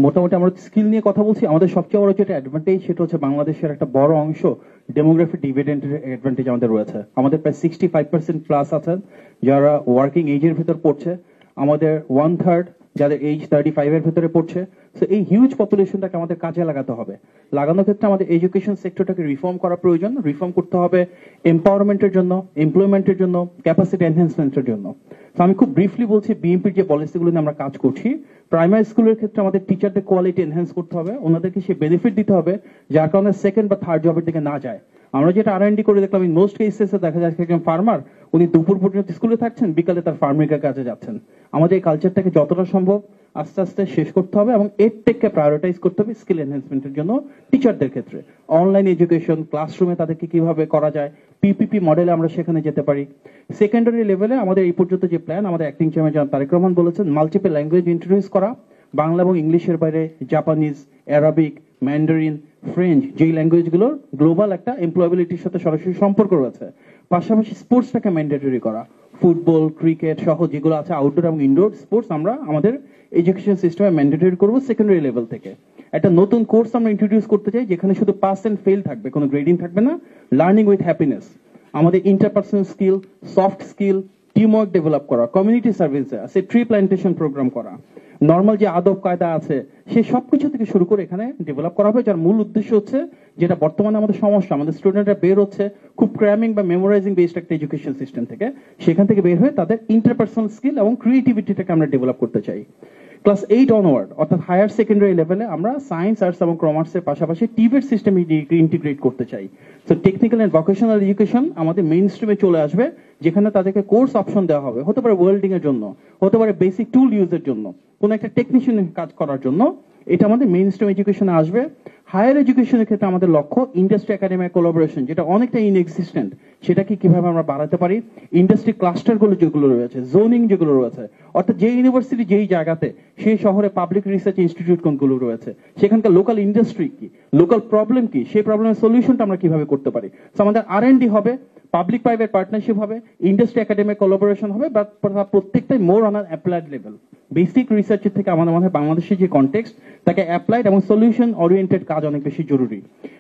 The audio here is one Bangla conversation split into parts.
মোটামুটি আমরা স্কিল নিয়ে কথা বলছি। আমাদের সবচেয়ে বড় যেটা অ্যাডভান্টেজ সেটা হচ্ছে বাংলাদেশের একটা বড় অংশ ডেমোগ্রাফি ডিভিডেন্টের অ্যাডভান্টেজ আমাদের রয়েছে। আমাদের প্রায় 65% প্লাস আছেন যারা ওয়ার্কিং এজের ভিতর পড়ছে, আমাদের 1/3 যাদের এজ 35 এর ভিতরে পড়ছে। সো এই হিউজ পপুলেশনটাকে আমাদের কাজে লাগাতে হবে। লাগানোর ক্ষেত্রে আমাদের এডুকেশন সেক্টরটাকে রিফর্ম করা প্রয়োজন। রিফর্ম করতে হবে এম্পাওয়ারমেন্টের জন্য, এমপ্লয়মেন্টের জন্য, ক্যাপাসিটি এনহ্যান্সমেন্টের জন্য। তো আমি খুব ব্রিফলি বলছি বিএনপির যে পলিসিগুলো নিয়ে আমরা কাজ করছি। প্রাইমারি স্কুলের ক্ষেত্রে আমাদের টিচারদের কোয়ালিটি এনহ্যান্স করতে হবে, ওনাদেরকে সে বেনিফিট দিতে হবে যার কারণে সেকেন্ড বা থার্ড জবের দিকে না যায়। আমরা যেটা R&D করে দেখলাম ইন মোস্ট কেসেসে দেখা যাচ্ছে একজন ফার্মার উনি দুপুর পর্যন্ত স্কুলে থাকছেন, বিকালে তার ফার্মিংয়ের কাজে যাচ্ছেন। আমাদের এই কালচারটাকে যতটা সম্ভব আস্তে আস্তে শেষ করতে হবে এবং এর টেককে প্রায়োরিটাইজ করতে হবে স্কিল এনহ্যান্সমেন্টের জন্য টিচারদের ক্ষেত্রে। অনলাইন এডুকেশন, ক্লাসরুমে তাদেরকে কিভাবে করা যায়, PPP মডেলে আমরা সেখানে যেতে পারি। সেকেন্ডারি লেভেলে আমাদের এই পর্যন্ত যে প্ল্যান, আমাদের অ্যাক্টিং চেয়ারম্যান জনাব তারেক রহমান বলেছেন মাল্টিপল ল্যাঙ্গুয়েজ ইন্ট্রোডিউস করা, বাংলা এবং ইংলিশের বাইরে জাপানিজ, অ্যারাবিক, ম্যান্ডারিন, ফ্রেঞ্চ, যেই ল্যাঙ্গুয়েজগুলোর গ্লোবাল একটা এমপ্লয়াবিলিটির সাথে সরাসরি সম্পর্ক রয়েছে। পাশাপাশি স্পোর্টসটাকে ম্যান্ডেটরি করা, ফুটবল, ক্রিকেট সহ যেগুলো আছে আউটডোর এবং ইনডোর স্পোর্টস আমরা আমাদের এডুকেশন সিস্টেমে ম্যান্ডেটরি করবো সেকেন্ডারি লেভেল থেকে। একটা নতুন কোর্স আমরা ইন্ট্রোডিউস করতে চাই যেখানে শুধু পাস এন্ড ফেল থাকবে, কোনো গ্রেডিং থাকবে না, লার্নিং উইথ হ্যাপিনেস। আমাদের interpersonal skill, soft skill, team work develop করা, কমিউনিটি সার্ভিস আছে, ট্রি প্ল্যান্টেশন প্রোগ্রাম করা, নর্মাল যে আদব কায়দা আছে সেই সবকিছু থেকে শুরু করে এখানে ডেভেলপ করা হবে, যার মূল উদ্দেশ্য হচ্ছে যেটা বর্তমানে আমাদের সমস্যা, আমাদের স্টুডেন্টরা বের হচ্ছে খুব ক্র্যামিং বা মেমোরাইজিং বেসড একটা এডুকেশন সিস্টেম থেকে, সেখান থেকে বের হয়ে তাদের ইন্টারপার্সোনাল স্কিল এবং ক্রিয়েটিভিটিটাকে আমরা ডেভেলপ করতে চাই। ক্লাস 8 অনওয়ার্ড অর্থাৎ হায়ার সেকেন্ডারি লেভেলে আমরা সায়েন্স, আর্টস এবং কমার্সের পাশাপাশি টিভেট সিস্টেম ইন্টিগ্রেট করতে চাই। তো টেকনিক্যাল এন্ড ভোকেশনাল এডুকেশন আমাদের মেইন স্ট্রিমে চলে আসবে, যেখানে তাদেরকে কোর্স অপশন দেওয়া হবে, হতে পারে ওয়েল্ডিং এর জন্য, হতে পারে বেসিক টুল ইউজের জন্য, কোন একটা টেকনিশিয়ান কাজ করার জন্য। এটা আমাদের মেইন স্ট্রিম এডুকেশনে আসবে। হায়ার এডুকেশনের ক্ষেত্রে আমাদের লক্ষ্য ইন্ডাস্ট্রি একাডেমিক কোলাবোরেশন, যেটা অনেকটা ইনএক্সিস্টেন্ট, সেটাকে কিভাবে আমরা বাড়াতে পারি। ইন্ডাস্ট্রি ক্লাস্টারগুলো যেগুলো রয়েছে, জোনিং যেগুলো রয়েছে, অর্থাৎ যে ইউনিভার্সিটি যেই জায়গাতে সেই শহরে পাবলিক রিসার্চ ইনস্টিটিউট কোনগুলো রয়েছে, সেখানকার লোকাল ইন্ডাস্ট্রি কি, লোকাল প্রবলেম কি, সেই প্রবলেমের সলিউশনটা আমরা কিভাবে করতে পারি। তো আমাদের R&D হবে, পাবলিক প্রাইভেট পার্টনারশিপ হবে, ইন্ডাস্ট্রি একাডেমিক কোলাবোরেশন হবে, বা প্রত্যেকটাই more on applied level. Basic রিসার্চের থেকে আমাদের মনে হয় বাংলাদেশের যে কনটেক্সট, তাকে অ্যাপ্লাইড এবং সলিউশন ওরিয়েন্টেড কাজ অনেক বেশি জরুরি।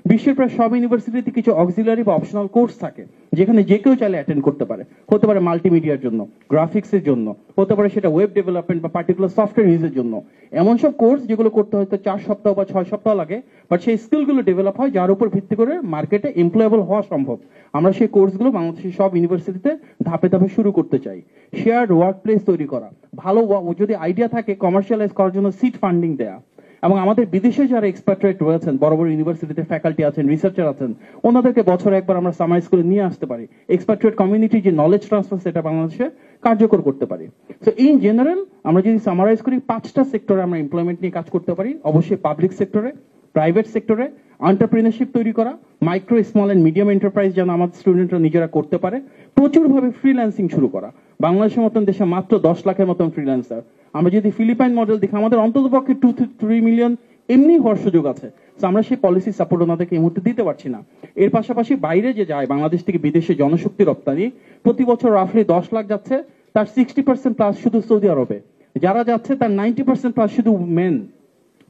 বিশ্বের প্রায় সব ইউনিভার্সিটিতে কিছু অক্সিলারি বা অপশনাল কোর্স থাকে, যেখানে যে কেউ চাইলে অ্যাটেন্ড করতে পারে। হতে পারে মাল্টিমিডিয়ার জন্য, গ্রাফিক্সের জন্য, হতে পারে সেটা ওয়েব ডেভেলপমেন্ট বা পার্টিকুলার সফটওয়্যার ইউজের জন্য। এমন সব কোর্স যেগুলো করতে হয়তো 4 সপ্তাহ বা 6 সপ্তাহ লাগে, বাট সেই স্কিলগুলো ডেভেলপ হয় যার উপর ভিত্তি করে মার্কেটে এমপ্লয়েবল হওয়া সম্ভব। আমরা সেই কোর্সগুলো বাংলাদেশের সব ইউনিভার্সিটিতে ধাপে ধাপে শুরু করতে চাই। শেয়ার্ড ওয়ার্ক প্লেস তৈরি করা, ভালো যদি আইডিয়া থাকে কমার্শিয়ালাইজ করার জন্য সিড ফান্ডিং দেয়া, এবং আমাদের বিদেশে যারা এক্সপার্ট্রেট রয়েছেন, বড় বড় ইউনিভার্সিটিতে ফ্যাকাল্টি আছেন, রিসার্চার আছেন, ওনাদেরকে বছরে একবার আমরা সামার স্কুলে নিয়ে আসতে পারি। এক্সপার্ট্রেট কমিউনিটি যে নলেজ ট্রান্সফার, সেটা বাংলাদেশে কার্যকর করতে পারি। সো ইন জেনারেল আমরা যদি সামারাইজ করি, 5টা সেক্টরে আমরা এমপ্লয়মেন্ট নিয়ে কাজ করতে পারি। অবশ্যই পাবলিক সেক্টরে, প্রাইভেট সেক্টরে এন্টারপ্রেনারশিপ তৈরি করা, micro, small and medium enterprise যেন আমাদের স্টুডেন্টরা নিজেরা করতে পারে, প্রচুরভাবে ফ্রিল্যান্সিং শুরু করা। বাংলাদেশের মতন দেশে মাত্র 10 লাখের মতন ফ্রিল্যান্সার। আমরা যদি ফিলিপাইন মডেল দেখি, আমাদের অন্ততপক্ষে 2-3 মিলিয়ন এমনি হওয়ার সুযোগ আছে। আমরা সেই পলিসি সাপোর্ট ওনাদেরকে এই মুহূর্তে দিতে পারছি না। এর পাশাপাশি বাইরে যে যায়, বাংলাদেশ থেকে বিদেশে জনশক্তি রপ্তানি, প্রতি বছর রাফলি 10 লাখ যাচ্ছে, তার 60% প্লাস শুধু সৌদি আরবে। যারা যাচ্ছে তার 90% প্লাস শুধু মেন।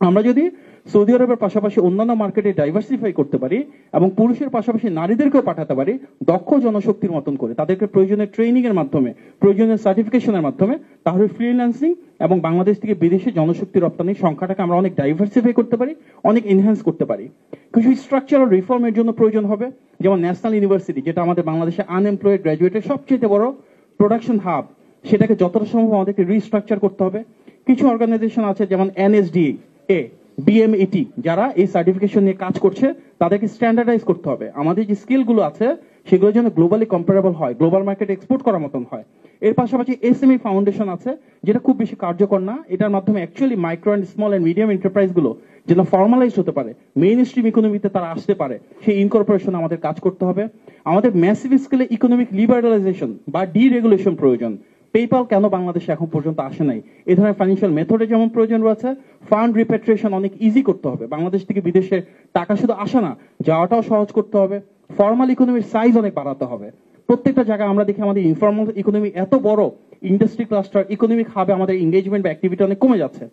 আমরা যদি সৌদি আরবের পাশাপাশি অন্যান্য মার্কেটে ডাইভার্সিফাই করতে পারি এবং পুরুষের পাশাপাশি নারীদেরকেও পাঠাতে পারি দক্ষ জনশক্তির মতন করে, তাদেরকে প্রয়োজনীয় ট্রেনিং এর মাধ্যমে, প্রয়োজনীয় সার্টিফিকেশনের মাধ্যমে, তাহলে ফ্রিল্যান্সিং এবং বাংলাদেশ থেকে বিদেশে জনশক্তি রপ্তানির সংখ্যাটাকে আমরা অনেক ডাইভার্সিফাই করতে পারি, অনেক এনহ্যান্স করতে পারি। কিছু স্ট্রাকচারাল রিফর্মের জন্য প্রয়োজন হবে, যেমন ন্যাশনাল ইউনিভার্সিটি, যেটা আমাদের বাংলাদেশে আনএমপ্লয়েড গ্র্যাজুয়েটের সবচেয়ে বড় প্রোডাকশন হাব, সেটাকে যতটা সম্ভব আমাদেরকে রিস্ট্রাকচার করতে হবে। কিছু অর্গানাইজেশন আছে যেমন NSDA, BMET, যারা এই সার্টিফিকেশন নিয়ে কাজ করছে, তাদেরকে স্ট্যান্ডার্ডাইজ করতে হবে। আমাদের যে স্কিলগুলো আছে সেগুলো যেন গ্লোবালি কম্পারেবল হয়, গ্লোবাল মার্কেটে এক্সপোর্ট করার মতন হয়। এর পাশাপাশি SME ফাউন্ডেশন আছে, যেটা খুব বেশি কার্যকর না। এটার মাধ্যমে actually micro and small and medium enterprise গুলো যেন ফর্মালাইজ হতে পারে, মেইন স্ট্রিম ইকোনমিতে তারা আসতে পারে, সেই ইনকর্পোরেশন আমাদের কাজ করতে হবে। আমাদের ম্যাসিভ স্কেলে ইকোনমিক লিবারালাইজেশন বা ডিরেগুলেশন প্রয়োজন। পেপাল কেন বাংলাদেশে এখন পর্যন্ত আসে নাই, এই ধরনের ফাইন্যান্সিয়াল মেথডে যেমন প্রয়োজন রয়েছে, ফান্ড রিপ্যাট্রিয়েশন অনেক ইজি করতে হবে। বাংলাদেশ থেকে বিদেশে টাকা শুধু আসে না, যাওয়াটাও সহজ করতে হবে। ফর্মাল ইকোনমির সাইজ অনেক বাড়াতে হবে। প্রত্যেকটা জায়গায় আমরা দেখি আমাদের ইনফর্মাল ইকোনমি এত বড়, ইন্ডাস্ট্রি ক্লাস্টার, ইকোনমিক হাবে আমাদের এঙ্গেজমেন্ট বা অ্যাক্টিভিটি অনেক কমে যাচ্ছে।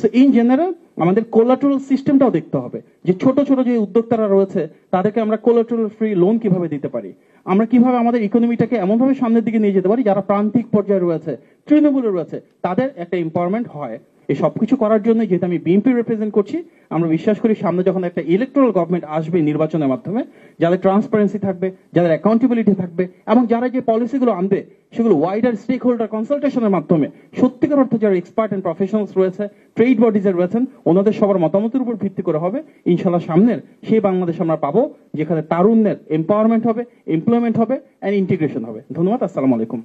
সো ইন জেনারেল আমাদের কোলাটারাল সিস্টেমটাও দেখতে হবে, যে ছোট ছোট যে উদ্যোক্তারা রয়েছে তাদেরকে আমরা কোলাটারাল ফ্রি লোন কিভাবে দিতে পারি, আমরা কিভাবে আমাদের ইকোনমিটাকে এমনভাবে সামনের দিকে নিয়ে যেতে পারি যারা প্রান্তিক পর্যায়ে রয়েছে, তৃণমূলে রয়েছে, তাদের একটা এম্পাওয়ারমেন্ট হয়। এই সবকিছু করার জন্য যেহেতু আমি বিএনপি রিপ্রেজেন্ট করছি, আমরা বিশ্বাস করি সামনে যখন একটা ইলেকট্রাল গভর্নমেন্ট আসবে নির্বাচনের মাধ্যমে, যাদের ট্রান্সপারেন্সি থাকবে, যাদের অ্যাকাউন্টেবিলিটি থাকবে, এবং যারা যে পলিসিগুলো আনবে সেগুলো ওয়াইডার স্টেক হোল্ডার কনসালটেশনের মাধ্যমে সত্যিকার অর্থে যারা এক্সপার্ট এন্ড প্রফেশনালস রয়েছে, ট্রেড বডিজে রয়েছেন, ওনাদের সবার মতামতের উপর ভিত্তি করে হবে ইনশাল্লাহ সামনের সেই বাংলাদেশ আমরা পাবো যেখানে তারুণ্যের এম্পাওয়ারমেন্ট হবে, এমপ্লয়মেন্ট হবে, এন্ড ইন্টিগ্রেশন হবে। ধন্যবাদ। আসসালামু আলাইকুম।